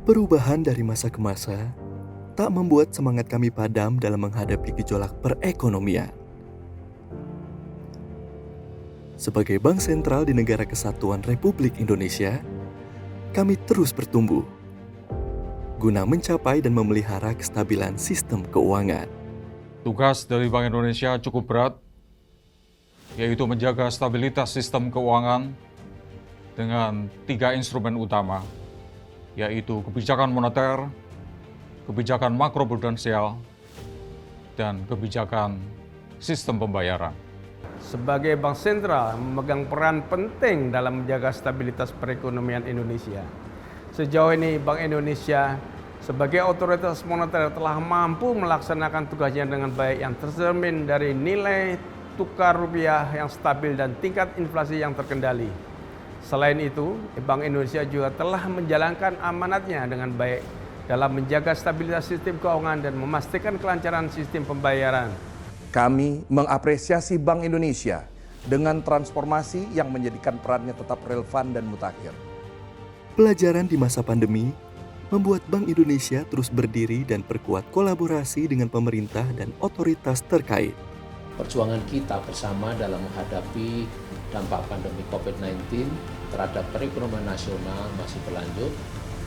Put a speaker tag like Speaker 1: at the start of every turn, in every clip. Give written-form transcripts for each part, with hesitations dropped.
Speaker 1: Perubahan dari masa ke masa tak membuat semangat kami padam dalam menghadapi gejolak perekonomian. Sebagai Bank Sentral di Negara Kesatuan Republik Indonesia, kami terus bertumbuh guna mencapai dan memelihara kestabilan sistem keuangan.
Speaker 2: Tugas dari Bank Indonesia cukup berat, yaitu menjaga stabilitas sistem keuangan dengan 3 instrumen utama, yaitu kebijakan moneter, kebijakan makroprudensial, dan kebijakan sistem pembayaran.
Speaker 3: Sebagai bank sentral memegang peran penting dalam menjaga stabilitas perekonomian Indonesia. Sejauh ini Bank Indonesia sebagai otoritas moneter telah mampu melaksanakan tugasnya dengan baik yang tercermin dari nilai tukar rupiah yang stabil dan tingkat inflasi yang terkendali. Selain itu, Bank Indonesia juga telah menjalankan amanatnya dengan baik dalam menjaga stabilitas sistem keuangan dan memastikan kelancaran sistem pembayaran.
Speaker 4: Kami mengapresiasi Bank Indonesia dengan transformasi yang menjadikan perannya tetap relevan dan mutakhir.
Speaker 1: Pelajaran di masa pandemi membuat Bank Indonesia terus berdiri dan perkuat kolaborasi dengan pemerintah dan otoritas terkait.
Speaker 5: Perjuangan kita bersama dalam menghadapi dampak pandemi COVID-19 terhadap perekonomian nasional masih berlanjut.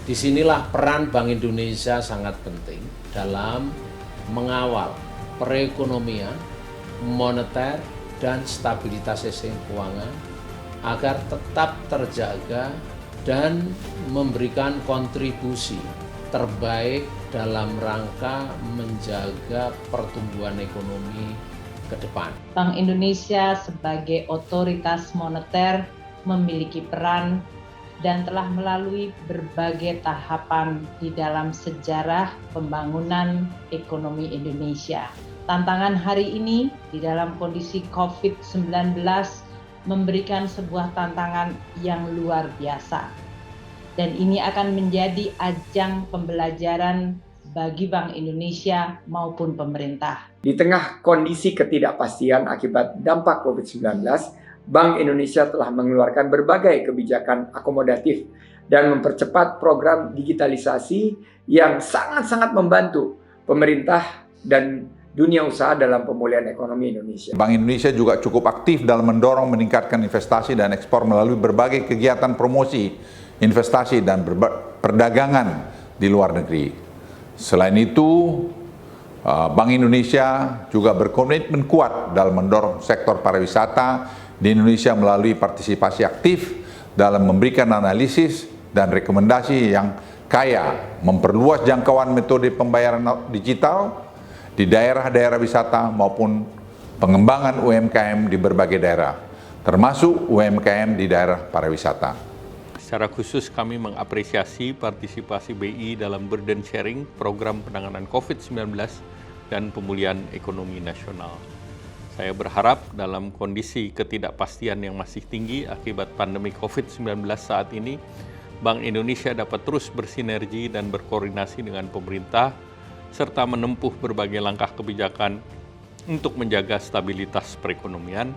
Speaker 5: Disinilah peran Bank Indonesia sangat penting dalam mengawal perekonomian, moneter, dan stabilitas sistem keuangan agar tetap terjaga dan memberikan kontribusi terbaik dalam rangka menjaga pertumbuhan ekonomi ke depan.
Speaker 6: Bank Indonesia sebagai otoritas moneter memiliki peran dan telah melalui berbagai tahapan di dalam sejarah pembangunan ekonomi Indonesia. Tantangan hari ini di dalam kondisi COVID-19 memberikan sebuah tantangan yang luar biasa. Dan ini akan menjadi ajang pembelajaran bagi Bank Indonesia maupun pemerintah.
Speaker 7: Di tengah kondisi ketidakpastian akibat dampak COVID-19, Bank Indonesia telah mengeluarkan berbagai kebijakan akomodatif dan mempercepat program digitalisasi yang sangat-sangat membantu pemerintah dan dunia usaha dalam pemulihan ekonomi Indonesia.
Speaker 8: Bank Indonesia juga cukup aktif dalam mendorong meningkatkan investasi dan ekspor melalui berbagai kegiatan promosi, investasi, dan perdagangan di luar negeri. Selain itu, Bank Indonesia juga berkomitmen kuat dalam mendorong sektor pariwisata di Indonesia melalui partisipasi aktif dalam memberikan analisis dan rekomendasi yang kaya, memperluas jangkauan metode pembayaran digital di daerah-daerah wisata maupun pengembangan UMKM di berbagai daerah, termasuk UMKM di daerah pariwisata.
Speaker 9: Secara khusus kami mengapresiasi partisipasi BI dalam burden sharing program penanganan COVID-19 dan pemulihan ekonomi nasional. Saya berharap dalam kondisi ketidakpastian yang masih tinggi akibat pandemi COVID-19 saat ini, Bank Indonesia dapat terus bersinergi dan berkoordinasi dengan pemerintah, serta menempuh berbagai langkah kebijakan untuk menjaga stabilitas perekonomian,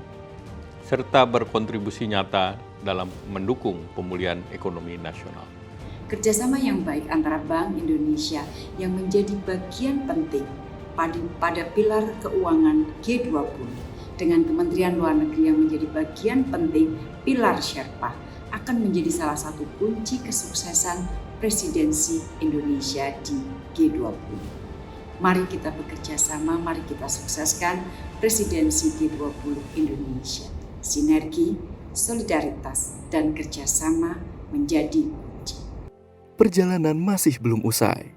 Speaker 9: serta berkontribusi nyata dalam mendukung pemulihan ekonomi nasional.
Speaker 10: Kerjasama yang baik antara Bank Indonesia yang menjadi bagian penting pada pilar keuangan G20 dengan Kementerian Luar Negeri yang menjadi bagian penting pilar Sherpa akan menjadi salah satu kunci kesuksesan presidensi Indonesia di G20. Mari kita bekerja sama, mari kita sukseskan presidensi G20 Indonesia. Sinergi, solidaritas, dan kerjasama menjadi kunci.
Speaker 1: Perjalanan masih belum usai.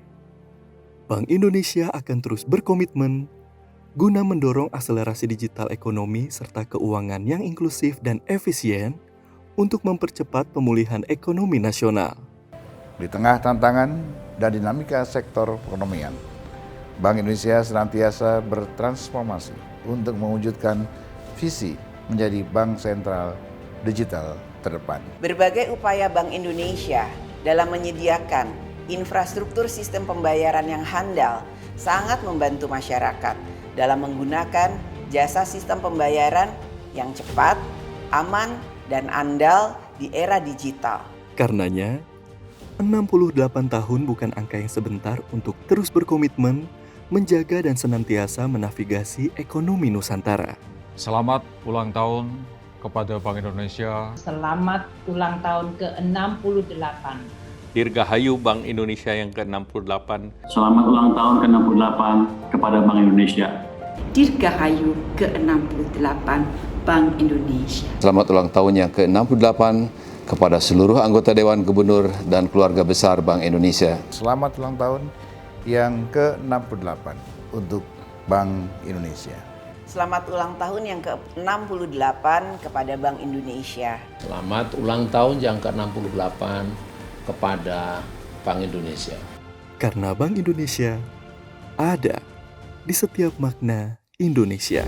Speaker 1: Bank Indonesia akan terus berkomitmen guna mendorong akselerasi digital ekonomi serta keuangan yang inklusif dan efisien untuk mempercepat pemulihan ekonomi nasional.
Speaker 11: Di tengah tantangan dan dinamika sektor perekonomian, Bank Indonesia senantiasa bertransformasi untuk mewujudkan visi menjadi bank sentral digital terdepan.
Speaker 12: Berbagai upaya Bank Indonesia dalam menyediakan infrastruktur sistem pembayaran yang handal sangat membantu masyarakat dalam menggunakan jasa sistem pembayaran yang cepat, aman, dan andal di era digital.
Speaker 1: Karenanya, 68 tahun bukan angka yang sebentar untuk terus berkomitmen menjaga dan senantiasa menavigasi ekonomi Nusantara.
Speaker 2: Selamat ulang tahun kepada Bank Indonesia.
Speaker 6: Selamat ulang tahun ke-68.
Speaker 9: Dirgahayu Bank Indonesia yang ke-68.
Speaker 13: Selamat ulang tahun ke-68 kepada Bank Indonesia.
Speaker 10: Dirgahayu ke-68 Bank Indonesia.
Speaker 14: Selamat ulang tahun yang ke-68 kepada seluruh anggota Dewan Gubernur dan keluarga besar Bank Indonesia.
Speaker 11: Selamat ulang tahun yang ke-68 untuk Bank Indonesia.
Speaker 12: Selamat ulang tahun yang ke-68 kepada Bank Indonesia.
Speaker 5: Selamat ulang tahun yang ke-68 kepada Bank Indonesia.
Speaker 1: Karena Bank Indonesia ada di setiap makna Indonesia.